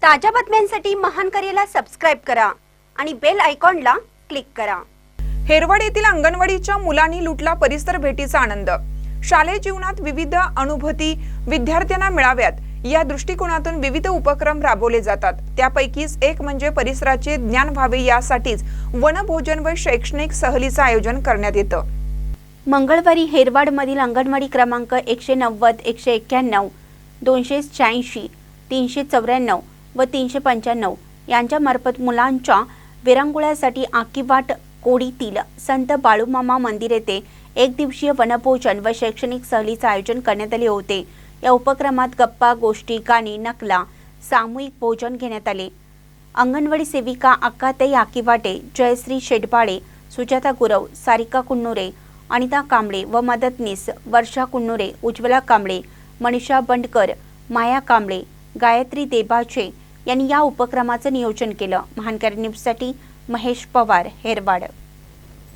ताज्या बातम्यांसाठी महान करेला सबस्क्राइब करा आणि बेल आयकॉनला क्लिक करा। हेरवाड येथील अंगणवाडीच्या मुलांनी लुटला परिसर भेटीचा आनंद। शालेय जीवनात विविध अनुभूती विद्यार्थ्यांना मिळाव्यात या दृष्टिकोनातून विविध उपक्रम राबवले जातात। त्यापैकीच एक म्हणजे परिसराचे ज्ञान व्हावे यासाठीच वनभोजन व शैक्षणिक सहलीचे आयोजन करण्यात येतं। मंगळवारी हेरवाड मधील अंगणवाडी क्रमांक 190, 191, 286, 394 व 395 यांच्या मार्फत मुलांच्या विरंगुळ्यासाठी आकीवाट कोडीतील संत बाळूमामा मंदिर येथे एक दिवसीय वनभोजन व शैक्षणिक सहलीचे आयोजन करण्यात आले होते। या उपक्रमात गप्पा गोष्टी गाणी नकला सामूहिक भोजन घेण्यात आले। अंगणवाडी सेविका अक्काताई आकीवाटे, जयश्री शेडपाळे, सुजाता गुरव, सारिका कुन्नुरे, अनिता कांबळे व मदतनीस वर्षा कुन्नुरे, उज्ज्वला कांबळे, मनीषा बंडकर, माया कांबळे, गायत्री देबाचे यांनी या उपक्रमाचे नियोजन केलं। महानकरी न्यूजसाठी महेश पवार, हेरवाड।